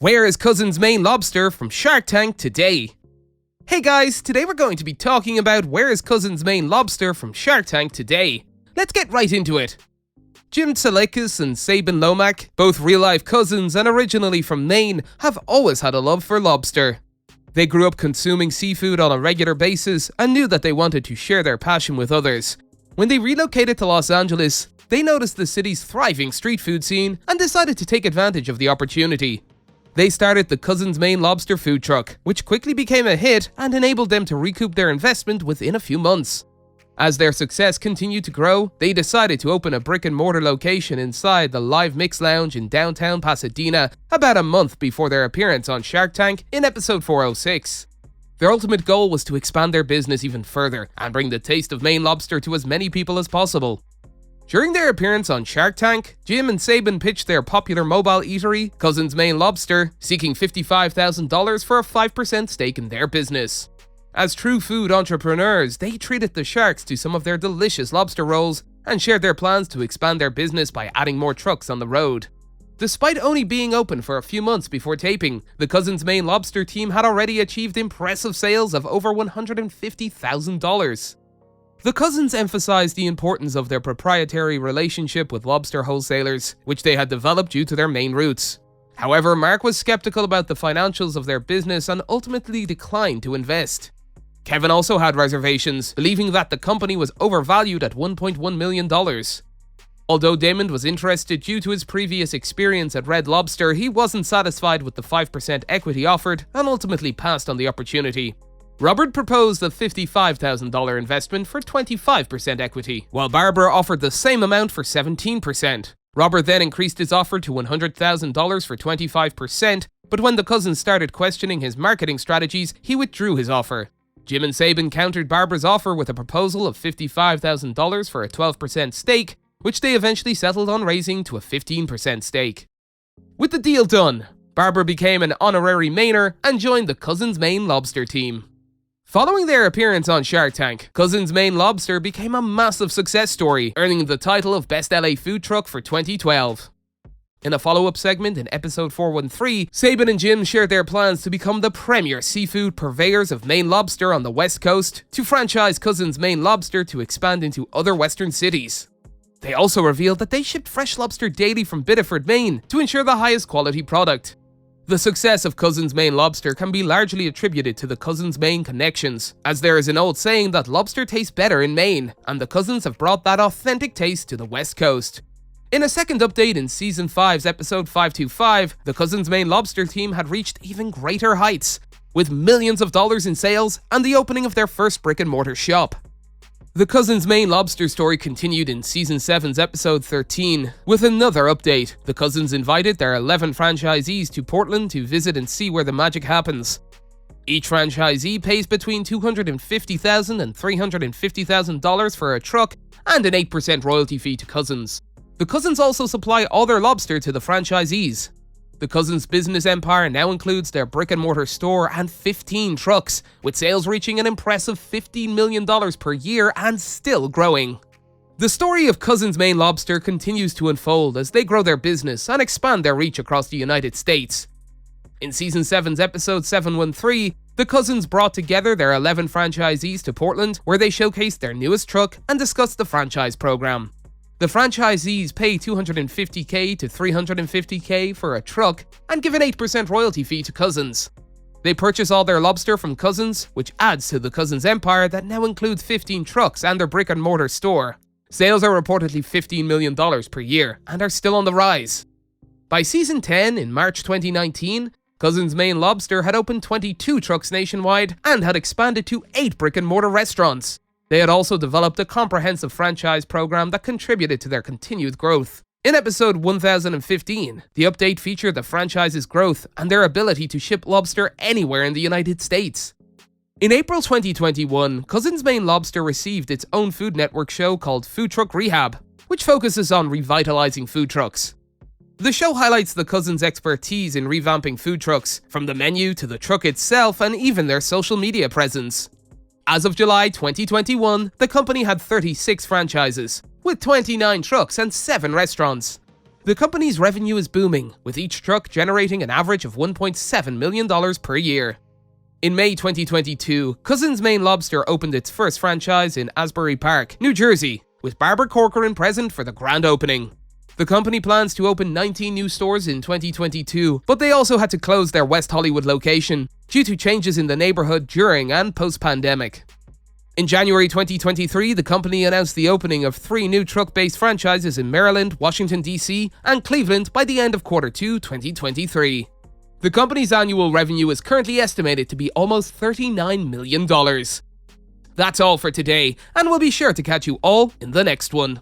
Where is Cousins Maine Lobster from Shark Tank today? Hey guys, today we're going to be talking about where is Cousins Maine Lobster from Shark Tank today. Let's get right into it. Jim Tselakis and Sabin Lomack, both real-life cousins and originally from Maine, have always had a love for lobster. They grew up consuming seafood on a regular basis and knew that they wanted to share their passion with others. When they relocated to Los Angeles, they noticed the city's thriving street food scene and decided to take advantage of the opportunity. They started the Cousins Maine Lobster food truck, which quickly became a hit and enabled them to recoup their investment within a few months. As their success continued to grow, they decided to open a brick-and-mortar location inside the Live Mix Lounge in downtown Pasadena about a month before their appearance on Shark Tank in episode 406. Their ultimate goal was to expand their business even further and bring the taste of Maine lobster to as many people as possible. During their appearance on Shark Tank, Jim and Sabin pitched their popular mobile eatery, Cousins Maine Lobster, seeking $55,000 for a 5% stake in their business. As true food entrepreneurs, they treated the sharks to some of their delicious lobster rolls and shared their plans to expand their business by adding more trucks on the road. Despite only being open for a few months before taping, the Cousins Maine Lobster team had already achieved impressive sales of over $150,000. The Cousins emphasized the importance of their proprietary relationship with lobster wholesalers, which they had developed due to their Maine roots. However, Mark was skeptical about the financials of their business and ultimately declined to invest. Kevin also had reservations, believing that the company was overvalued at $1.1 million. Although Damon was interested due to his previous experience at Red Lobster, he wasn't satisfied with the 5% equity offered and ultimately passed on the opportunity. Robert proposed a $55,000 investment for 25% equity, while Barbara offered the same amount for 17%. Robert then increased his offer to $100,000 for 25%, but when the cousins started questioning his marketing strategies, he withdrew his offer. Jim and Sabin countered Barbara's offer with a proposal of $55,000 for a 12% stake, which they eventually settled on raising to a 15% stake. With the deal done, Barbara became an honorary Mainer and joined the Cousins Maine Lobster team. Following their appearance on Shark Tank, Cousins Maine Lobster became a massive success story, earning the title of Best LA Food Truck for 2012. In a follow-up segment in episode 413, Sabin and Jim shared their plans to become the premier seafood purveyors of Maine lobster on the West Coast, to franchise Cousins Maine Lobster to expand into other western cities. They also revealed that they shipped fresh lobster daily from Biddeford, Maine, to ensure the highest quality product. The success of Cousins Maine Lobster can be largely attributed to the Cousins Maine connections, as there is an old saying that lobster tastes better in Maine, and the Cousins have brought that authentic taste to the West Coast. In a second update in Season 5's episode 525, the Cousins Maine Lobster team had reached even greater heights, with millions of dollars in sales and the opening of their first brick-and-mortar shop. The Cousins Maine Lobster story continued in Season 7's episode 13. With another update, the Cousins invited their 11 franchisees to Portland to visit and see where the magic happens. Each franchisee pays between $250,000 and $350,000 for a truck and an 8% royalty fee to Cousins. The Cousins also supply all their lobster to the franchisees. The Cousins' business empire now includes their brick-and-mortar store and 15 trucks, with sales reaching an impressive $15 million per year and still growing. The story of Cousins Maine Lobster continues to unfold as they grow their business and expand their reach across the United States. In Season 7's episode 713, the Cousins brought together their 11 franchisees to Portland, where they showcased their newest truck and discussed the franchise program. The franchisees pay $250,000 to $350,000 for a truck and give an 8% royalty fee to Cousins. They purchase all their lobster from Cousins, which adds to the Cousins empire that now includes 15 trucks and their brick-and-mortar store. Sales are reportedly $15 million per year and are still on the rise. By Season 10 in March 2019, Cousins Maine Lobster had opened 22 trucks nationwide and had expanded to 8 brick-and-mortar restaurants. They had also developed a comprehensive franchise program that contributed to their continued growth. In episode 1015, the update featured the franchise's growth and their ability to ship lobster anywhere in the United States. In April 2021, Cousins Maine Lobster received its own Food Network show called Food Truck Rehab, which focuses on revitalizing food trucks. The show highlights the Cousins' expertise in revamping food trucks, from the menu to the truck itself and even their social media presence. As of July 2021, the company had 36 franchises, with 29 trucks and 7 restaurants. The company's revenue is booming, with each truck generating an average of $1.7 million per year. In May 2022, Cousins Maine Lobster opened its first franchise in Asbury Park, New Jersey, with Barbara Corcoran present for the grand opening. The company plans to open 19 new stores in 2022, but they also had to close their West Hollywood location due to changes in the neighborhood during and post-pandemic. In January 2023, the company announced the opening of 3 new truck-based franchises in Maryland, Washington, D.C., and Cleveland by the end of Q2 2023. The company's annual revenue is currently estimated to be almost $39 million. That's all for today, and we'll be sure to catch you all in the next one.